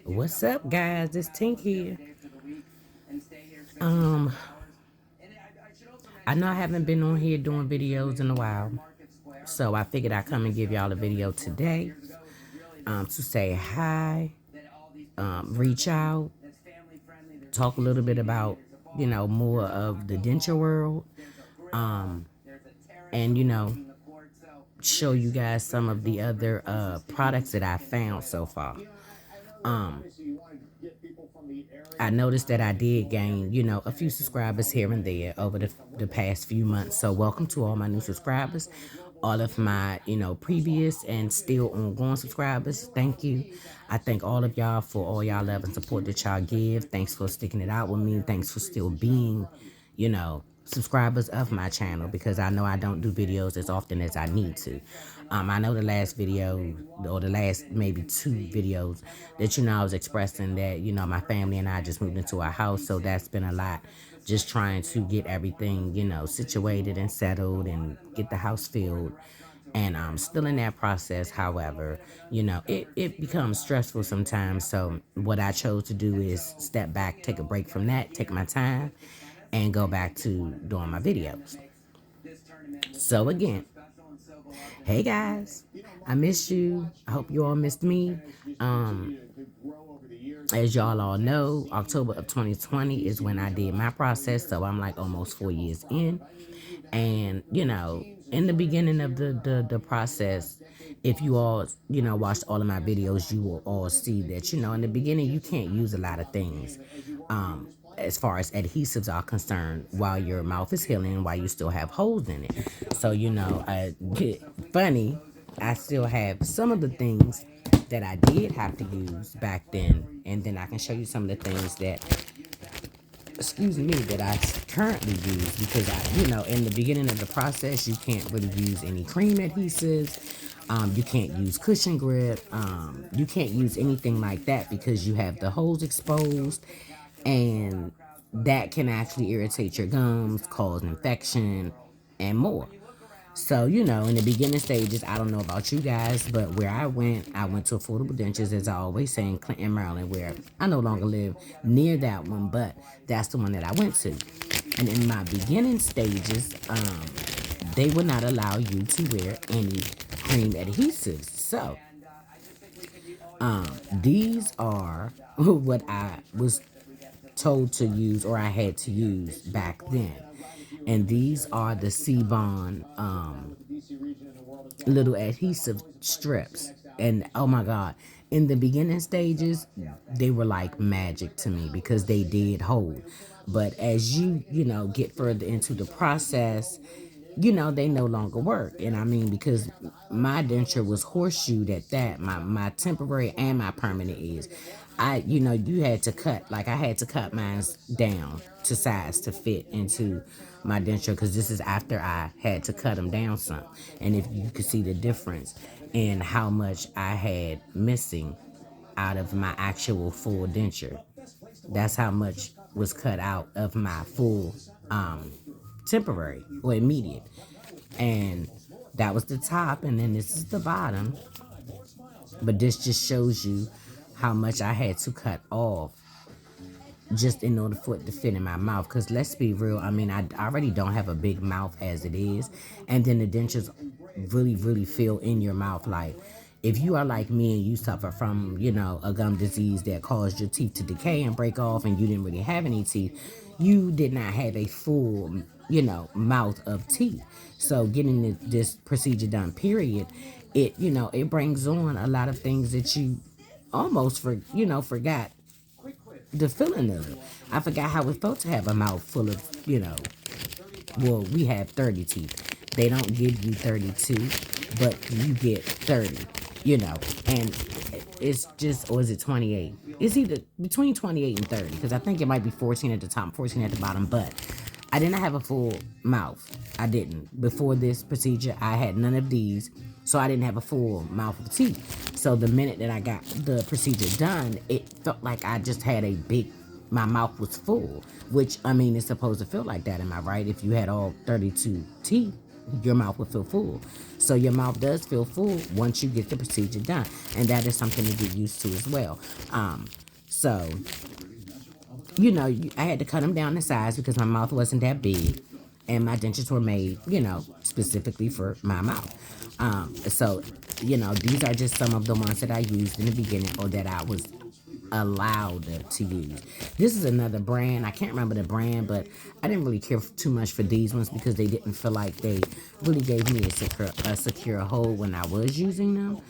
What's up, guys? It's Tink here. Um, I know I haven't been on here doing videos in a while, so I figured I'd come and give y'all a video today, to say hi, reach out, talk a little bit about, more of the denture world, um, and, show you guys some of the other products that I found so far. Um, I noticed that I did gain, a few subscribers here and there over the past few months. So welcome to all my new subscribers, all of my, previous and still ongoing subscribers. Thank you. I thank all of y'all for all y'all love and support that y'all give. Thanks for sticking it out with me. Thanks for still being, subscribers of my channel, because I know I don't do videos as often as I need to. I know the last video, or the last maybe 2 videos, that, I was expressing that, my family and I just moved into a house. So that's been a lot, just trying to get everything, situated and settled and get the house filled. And I'm still in that process. However, it becomes stressful sometimes. So what I chose to do is step back, take a break from that, take my time, and go back to doing my videos. So again, hey guys, I miss you. I hope you all missed me. As y'all all know, October of 2020 is when I did my process. So I'm like almost 4 years in. And, in the beginning of the process, if you all, watched all of my videos, you will all see that, in the beginning, you can't use a lot of things. As far as adhesives are concerned, while your mouth is healing, while you still have holes in it. So, I get funny. I still have some of the things that I did have to use back then. And then I can show you some of the things that, excuse me, that I currently use, because in the beginning of the process, you can't really use any cream adhesives. You can't use cushion grip. You can't use anything like that because you have the holes exposed, and that can actually irritate your gums, cause infection, and more. So, in the beginning stages, I don't know about you guys, but where I went to Affordable Dentures, as I always say, in Clinton, Maryland, where I no longer live near that one, but that's the one that I went to. And in my beginning stages, they would not allow you to wear any cream adhesives. So, these are what I was told to use, or I had to use back then. And these are the Sebon little adhesive strips. And oh my God, in the beginning stages, they were like magic to me because they did hold. But as you get further into the process, they no longer work. And I mean, because my denture was horseshoed at that, my temporary and my permanent is. You had to cut, like I had to cut mine down to size to fit into my denture, because this is after I had to cut them down some. And if you could see the difference in how much I had missing out of my actual full denture, that's how much was cut out of my full temporary or immediate. And that was the top, and then this is the bottom. But this just shows you how much I had to cut off just in order for it to fit in my mouth. Because let's be real, I mean, I already don't have a big mouth as it is. And then the dentures really, really feel in your mouth. Like, if you are like me and you suffer from, a gum disease that caused your teeth to decay and break off, and you didn't really have any teeth, you did not have a full, mouth of teeth. So getting this procedure done, period, it brings on a lot of things that you almost forgot the feeling of it. I forgot how it felt to have a mouth full of, well, we have 30 teeth. They don't give you 32, but you get 30, and it's just, or is it 28? It's either between 28 and 30, because I think it might be 14 at the top, 14 at the bottom, but I didn't have a full mouth. I didn't. Before this procedure, I had none of these, so I didn't have a full mouth of teeth. So the minute that I got the procedure done, it felt like I just had my mouth was full, which, I mean, it's supposed to feel like that, am I right? If you had all 32 teeth, your mouth will feel full. So your mouth does feel full once you get the procedure done, and that is something to get used to as well. So I had to cut them down in size because my mouth wasn't that big, and my dentures were made, specifically for my mouth. So these are just some of the ones that I used in the beginning, or that I was allowed to use. This is another brand. I can't remember the brand, but I didn't really care too much for these ones because they didn't feel like they really gave me a secure hold when I was using them.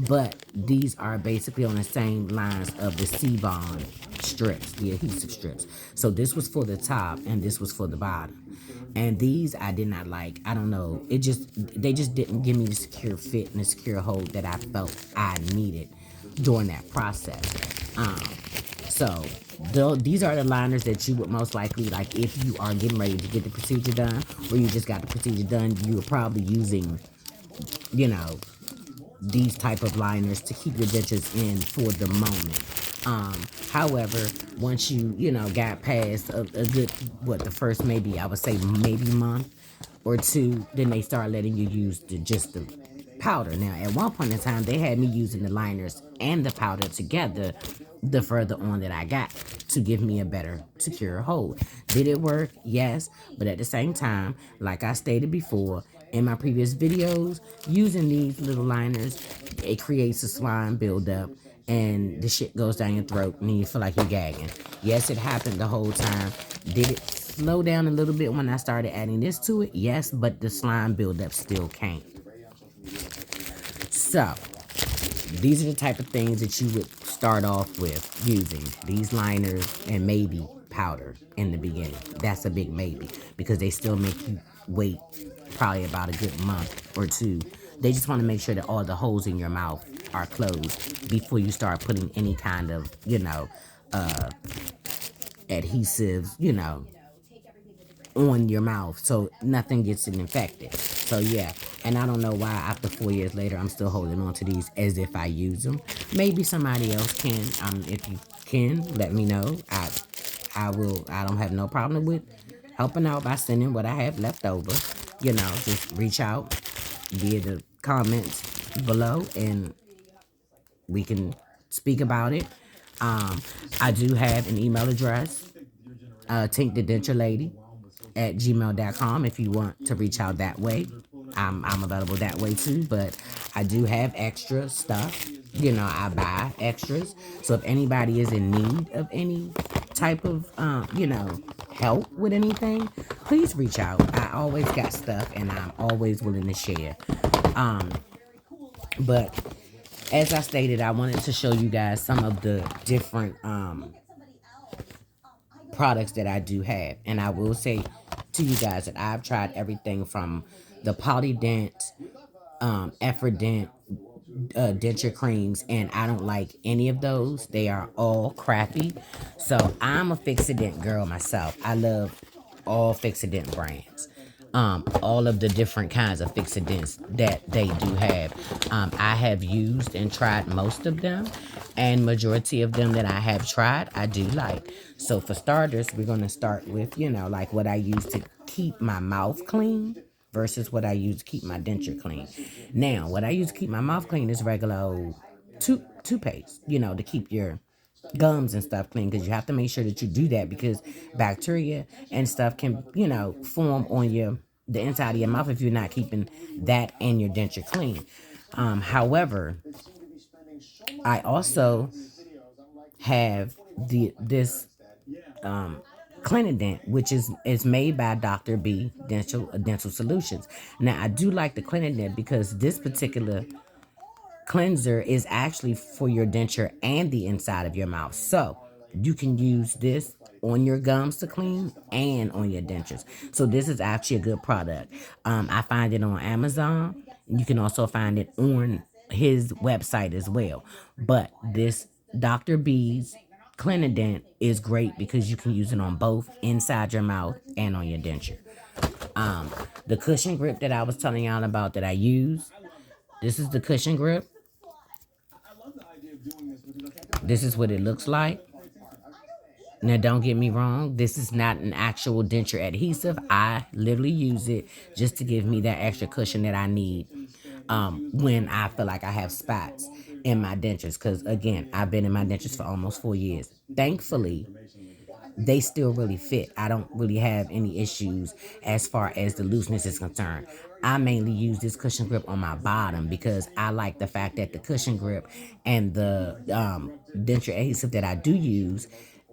But these are basically on the same lines of the C-bond strips, the adhesive strips. So this was for the top and this was for the bottom. And these I did not like. I don't know. They just didn't give me the secure fit and the secure hold that I felt I needed during that process. So these are the liners that you would most likely, like, if you are getting ready to get the procedure done, or you just got the procedure done, you are probably using, you know, these type of liners to keep your dentures in for the moment. However, once got past a good, the first, maybe I would say maybe month or two, then they start letting you use just the powder. Now, at one point in time, they had me using the liners and the powder together the further on that I got, to give me a better secure hold. Did it work? Yes. But at the same time, like I stated before in my previous videos, using these little liners, it creates a slime buildup and the shit goes down your throat and you feel like you're gagging. Yes, it happened the whole time. Did it slow down a little bit when I started adding this to it? Yes, but the slime buildup still came. So, these are the type of things that you would start off with using. These liners and maybe powder in the beginning. That's a big maybe, because they still make you wait probably about a good month or two. They just want to make sure that all the holes in your mouth are closed before you start putting any kind of, adhesives, on your mouth, so nothing gets it infected. So yeah, and I don't know why after 4 years later I'm still holding on to these as if I use them. Maybe somebody else can. If you can, let me know. I will. I don't have no problem with helping out by sending what I have left over. Just reach out via the comments below and we can speak about it. I do have an email address, Tink the Denture Lady at gmail.com, if you want to reach out that way. I'm available that way too, but I do have extra stuff. I buy extras. So if anybody is in need of any type of, help with anything, please reach out. I always got stuff and I'm always willing to share. But as I stated, I wanted to show you guys some of the different products that I do have. And I will say to you guys that I've tried everything from the Polident, Fixodent denture creams, and I don't like any of those. They are all crappy. So I'm a Fixodent girl myself. I love all Fixodent brands. All of the different kinds of Fixodents that they do have. I have used and tried most of them, and majority of them that I have tried, I do like. So for starters, we're going to start with, like what I use to keep my mouth clean versus what I use to keep my denture clean. Now, what I use to keep my mouth clean is regular old toothpaste, to keep your gums and stuff clean, because you have to make sure that you do that, because bacteria and stuff can, form on the inside of your mouth if you're not keeping that and your denture clean. However, I also have this Clinident, which is made by Dr. B Dental Solutions. Now, I do like the Clinident because this particular cleanser is actually for your denture and the inside of your mouth. So you can use this on your gums to clean and on your dentures. So this is actually a good product. I find it on Amazon. You can also find it on his website as well. But this Dr. B's Clinident is great because you can use it on both inside your mouth and on your denture. The cushion grip that I was telling y'all about that I use, this is the cushion grip. This is what it looks like. Now, don't get me wrong, this is not an actual denture adhesive. I literally use it just to give me that extra cushion that I need when I feel like I have spots in my dentures. Because, again, I've been in my dentures for almost 4 years. Thankfully, they still really fit. I don't really have any issues as far as the looseness is concerned. I mainly use this cushion grip on my bottom because I like the fact that the cushion grip and the denture adhesive that I do use,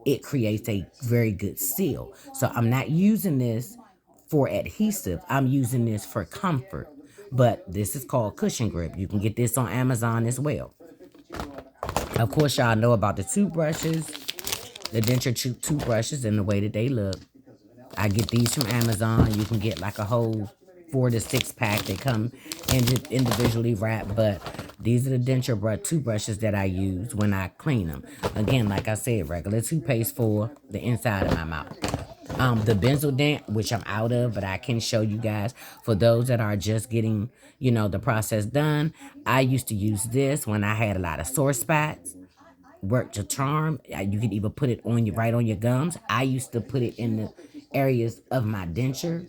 it creates a very good seal. So I'm not using this for adhesive. I'm using this for comfort. But this is called cushion grip. You can get this on Amazon as well. Of course, y'all know about the toothbrushes, the denture toothbrushes and the way that they look. I get these from Amazon. You can get like a whole 4 to 6 pack. They come individually wrapped, but these are the denture toothbrushes that I use when I clean them. Again, like I said, regular toothpaste for the inside of my mouth. The Benzodent, which I'm out of, but I can show you guys for those that are just getting, the process done. I used to use this when I had a lot of sore spots. Worked to charm. You can even put it on your right on your gums. I used to put it in the areas of my denture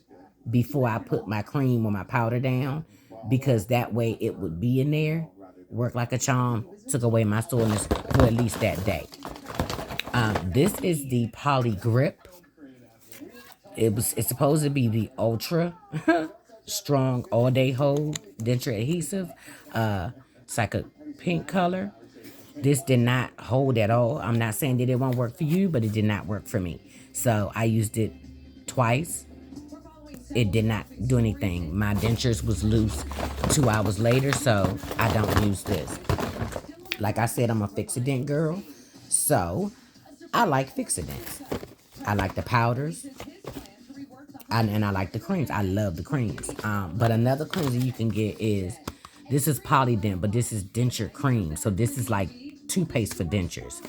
before I put my cream or my powder down, because that way it would be in there, work like a charm, took away my soreness for at least that day. This is the Poly Grip. It's supposed to be the ultra strong all day hold denture adhesive. It's like a pink color. This did not hold at all. I'm not saying that it won't work for you, but it did not work for me. So I used it twice. It did not do anything. My dentures was loose 2 hours later, so I don't use this. Like I said, I'm a Fixodent girl, so I like Fixodents. I like the powders, and I like the creams. I love the creams. But another cleanser you can get is, this is Polident, but this is denture cream. So this is like toothpaste for dentures.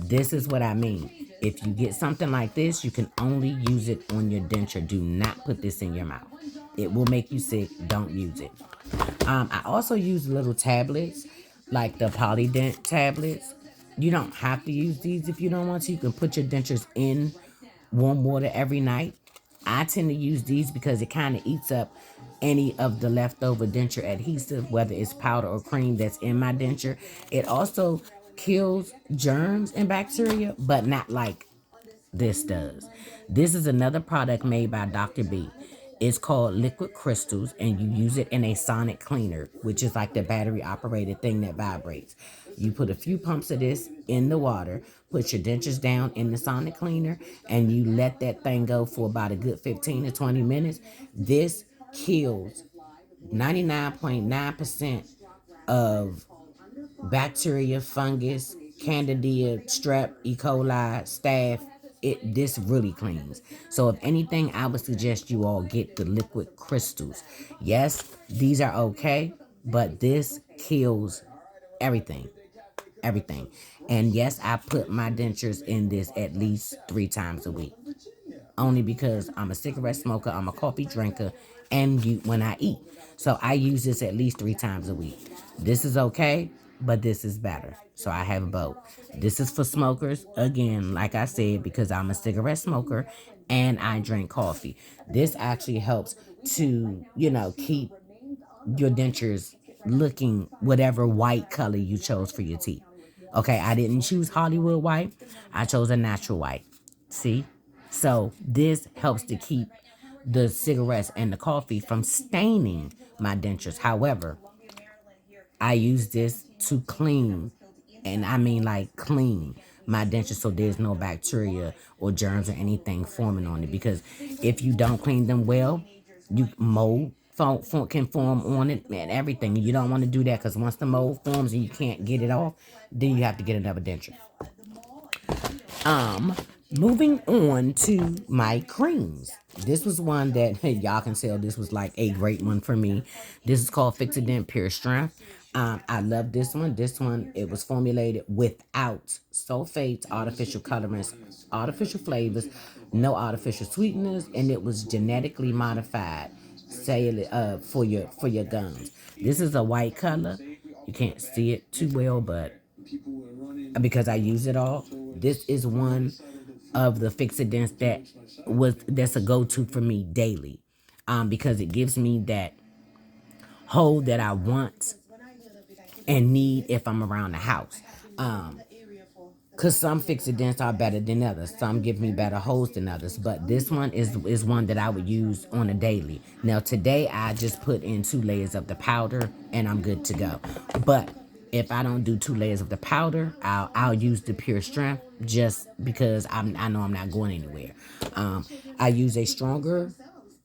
This is what I mean. If you get something like this, you can only use it on your denture. Do not put this in your mouth. It will make you sick. Don't use it. I also use little tablets, like the Polydent tablets. You don't have to use these if you don't want to. You can put your dentures in warm water every night. I tend to use these because it kind of eats up any of the leftover denture adhesive, whether it's powder or cream that's in my denture. It also kills germs and bacteria, but not like this does. This is another product made by Dr. B. It's called Liquid Crystals, and you use it in a sonic cleaner, which is like the battery operated thing that vibrates. You put a few pumps of this in the water, put your dentures down in the sonic cleaner, and you let that thing go for about a good 15 to 20 minutes. This kills 99.9% of bacteria, fungus, candida, strep, E. coli, staph. This really cleans. So if anything, I would suggest you all get the liquid crystals. Yes, these are okay, but this kills everything. Everything. And yes, I put my dentures in this at least 3 times a week. Only because I'm a cigarette smoker, I'm a coffee drinker, and when I eat. So I use this at least 3 times a week. This is okay, but this is better. So I have both. This is for smokers, again, like I said, because I'm a cigarette smoker and I drink coffee. This actually helps to, keep your dentures looking whatever white color you chose for your teeth. Okay, I didn't choose Hollywood white. I chose a natural white. See? So this helps to keep the cigarettes and the coffee from staining my dentures. However, I use this to clean, and I mean like clean my dentures, so there's no bacteria or germs or anything forming on it. Because if you don't clean them well, mold can form on it and everything. You don't want to do that, because once the mold forms and you can't get it off, then you have to get another denture. Moving on to my creams. This was one that y'all can tell this was like a great one for me. This is called Fixodent Pure Strength. I love this one. This one, it was formulated without sulfates, artificial colorants, artificial flavors, no artificial sweeteners, and it was genetically modified. Say for your gums. This is a white color. You can't see it too well, but because I use it all, this is one of the Fixodents that's a go-to for me daily, because it gives me that hold that I want and need if I'm around the house. Cause some Fixodents are better than others. Some give me better holds than others. But this one is one that I would use on a daily. Now today I just put in 2 layers of the powder and I'm good to go. But if I don't do 2 layers of the powder, I'll use the pure strength just because I know I'm not going anywhere. I use a stronger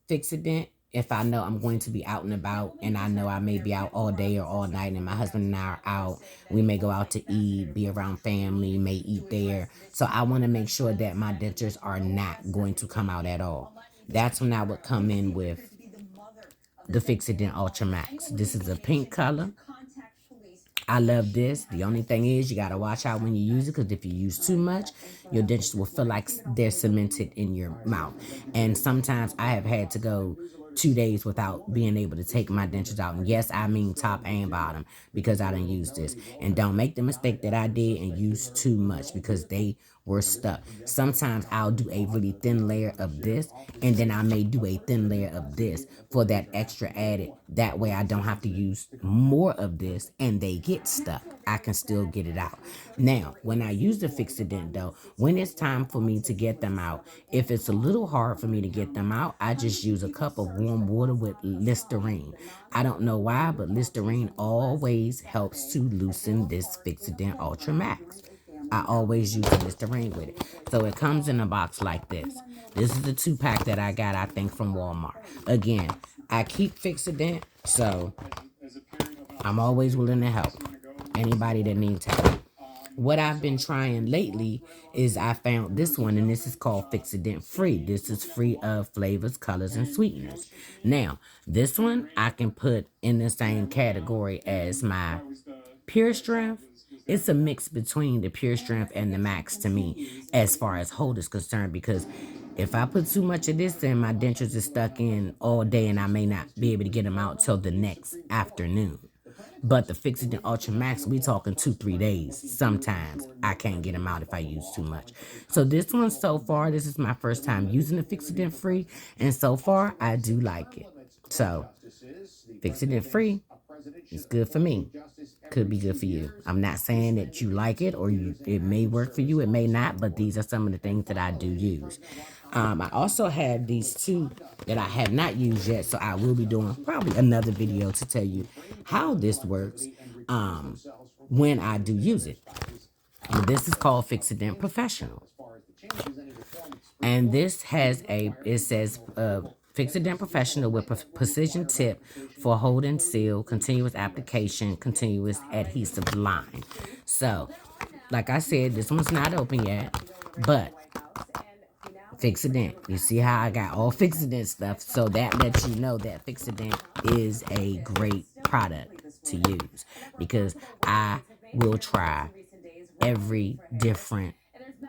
Fixodent if I know I'm going to be out and about and I know I may be out all day or all night and my husband and I are out. We may go out to eat, be around family, may eat there. So I want to make sure that my dentures are not going to come out at all. That's when I would come in with the Fixodent Ultra Max. This is a pink color. I love this. The only thing is you got to watch out when you use it, because if you use too much, your dentures will feel like they're cemented in your mouth. And sometimes I have had to go 2 days without being able to take my dentures out. And yes, I mean top and bottom, because I didn't use this. And don't make the mistake that I did and use too much, because they were stuck. Sometimes I'll do a really thin layer of this, and then I may do a thin layer of this for that extra added. That way I don't have to use more of this and they get stuck. I can still get it out. Now, when I use the Fixodent though, when it's time for me to get them out, if it's a little hard for me to get them out, I just use a cup of warm water with Listerine. I don't know why, but Listerine always helps to loosen this Fixodent Ultra Max. I always use Listerine with it. So it comes in a box like this. This is the 2-pack that I got, I think, from Walmart. Again, I keep Fixodent, so I'm always willing to help anybody that needs help. What I've been trying lately is I found this one, and this is called Fixodent Free. This is free of flavors, colors, and sweeteners. Now, this one I can put in the same category as my Pure Strength. It's a mix between the Pure Strength and the Max to me as far as hold is concerned, because if I put too much of this in, my dentures are stuck in all day and I may not be able to get them out till the next afternoon. But the Fixodent Ultra Max, we talking 2-3 days. Sometimes I can't get them out if I use too much. So this one so far, this is my first time using the Fixodent Free, and so far I do like it. So Fixodent Free is good for me. Could be good for you. I'm not saying that you like it or it may work for you, it may not, but these are some of the things that I do use. I also have these 2 that I have not used yet, so I will be doing probably another video to tell you how this works when I do use it. And this is called Fixodent Professional. And this has it says Fixodent Professional with precision tip for hold and seal, continuous application, continuous adhesive line. So, like I said, this one's not open yet, but Fixodent. You see how I got all Fixodent stuff, so that lets you know that Fixodent is a great product to use, because I will try every different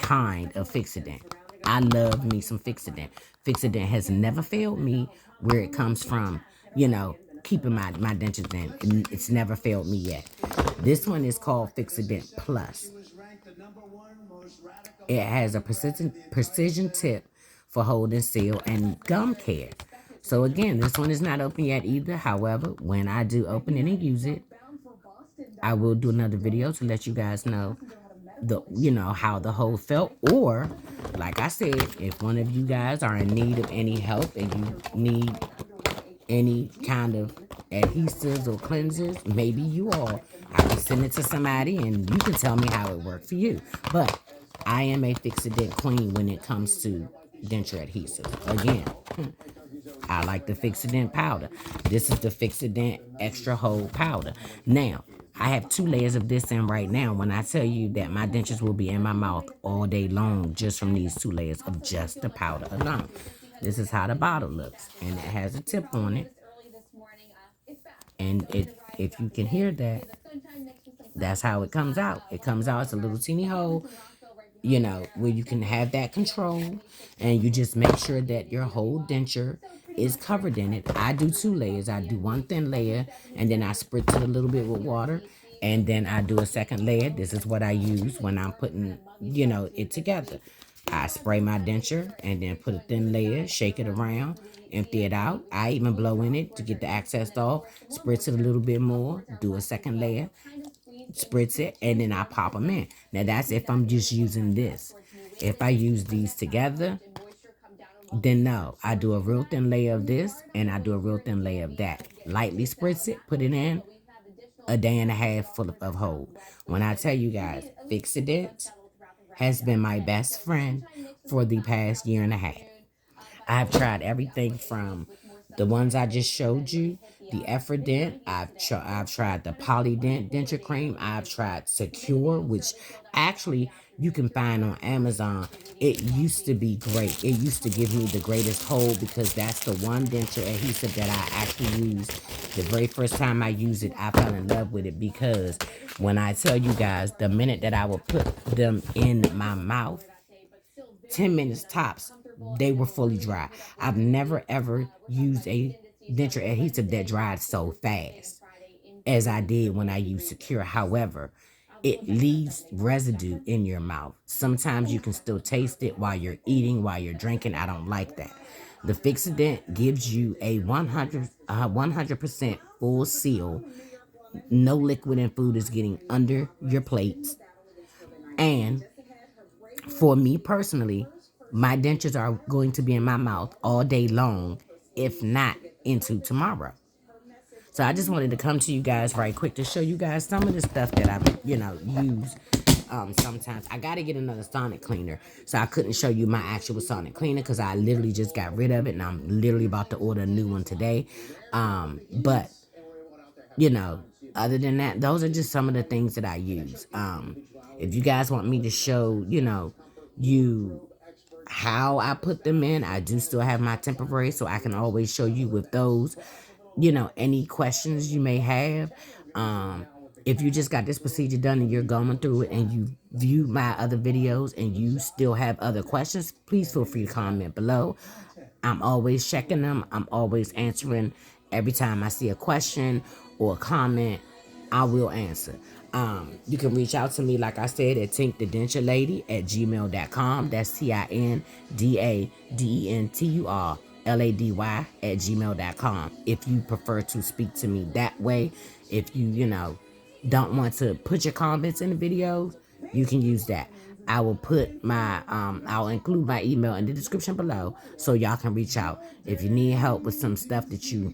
kind of Fixodent. I love me some Fixodent. Fixodent has never failed me where it comes from, keeping my dentures in. It's never failed me yet. This one is called Fixodent Plus. It has a precision tip for hold and seal and gum care. So again, this one is not open yet either. However, when I do open it and use it, I will do another video to let you guys know how the hold felt. Or, like I said, if one of you guys are in need of any help and you need any kind of adhesives or cleansers, maybe you all, I can send it to somebody and you can tell me how it worked for you. But I am a Fixodent queen when it comes to denture adhesives. Again, I like the Fixodent powder. This is the Fixodent Extra Hold Powder. Now, I have 2 layers of this in right now. When I tell you that my dentures will be in my mouth all day long just from these 2 layers of just the powder alone. This is how the bottle looks, and it has a tip on it. And if you can hear that, that's how it comes out. It comes out, it's a little teeny hole, where you can have that control, and you just make sure that your whole denture is covered in it. I do 2 layers. I do 1 thin layer, and then I spritz it a little bit with water, and then I do a second layer. This is what I use when I'm putting, it together. I spray my denture and then put a thin layer, shake it around, empty it out. I even blow in it to get the excess off, spritz it a little bit more, do a second layer, spritz it, and then I pop them in. Now that's if I'm just using this. If I use these together, then no, I do a real thin layer of this and I do a real thin layer of that. Lightly spritz it, put it in, a day and a half full of hold. When I tell you guys, Fixodent has been my best friend for the past year and a half. I've tried everything from the ones I just showed you, the Fixodent. I've tried the Polident denture cream. I've tried Secure, which actually you can find on Amazon. It used to be great. It used to give me the greatest hold because that's the one denture adhesive that I actually used. The very first time I used it, I fell in love with it because when I tell you guys, the minute that I would put them in my mouth, 10 minutes tops, they were fully dry. I've never ever used a denture adhesive that dried so fast as I did when I used Secure. However, it leaves residue in your mouth. Sometimes you can still taste it while you're eating, while you're drinking. I don't like that. The Fixodent gives you a 100% full seal. No liquid and food is getting under your plates. And for me personally, my dentures are going to be in my mouth all day long, if not into tomorrow. So I just wanted to come to you guys right quick to show you guys some of the stuff that I've, use. Sometimes I gotta get another sonic cleaner, so I couldn't show you my actual sonic cleaner because I literally just got rid of it, and I'm literally about to order a new one today. But you know, other than that, those are just some of the things that I use. If you guys want me to show, you how I put them in, I do still have my temporary, so I can always show you with those, any questions you may have. If you just got this procedure done and you're going through it and you view my other videos and you still have other questions, please feel free to comment below. I'm always checking them. I'm always answering. Every time I see a question or a comment, I will answer. You can reach out to me, like I said, at tinkthedenturelady at gmail.com. That's TINDADENTURLADY at gmail.com. If you prefer to speak to me that way, if you don't want to put your comments in the videos, you can use that. I will put I'll include my email in the description below so y'all can reach out. If you need help with some stuff that you're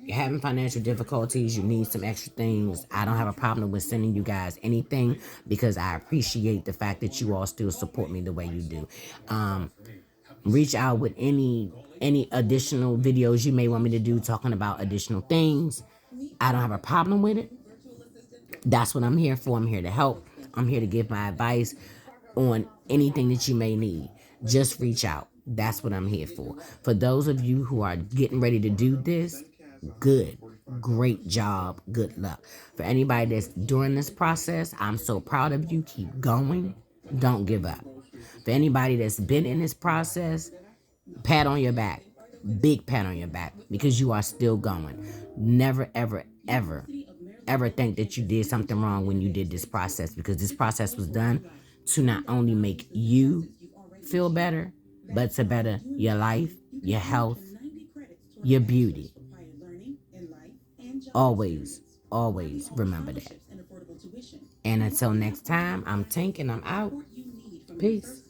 having financial difficulties, you need some extra things, I don't have a problem with sending you guys anything because I appreciate the fact that you all still support me the way you do. Reach out with any additional videos you may want me to do talking about additional things. I don't have a problem with it. That's what I'm here for. I'm here to help. I'm here to give my advice on anything that you may need. Just reach out. That's what I'm here for. For those of you who are getting ready to do this, good, great job, good luck. For anybody that's during this process, I'm so proud of you. Keep going. Don't give up. For anybody that's been in this process, pat on your back. Big pat on your back because you are still going. Never, ever, ever think that you did something wrong when you did this process because this process was done to not only make you feel better, but to better your life, your health, your beauty. Always, always remember that. And until next time, I'm Tink and I'm out. Peace.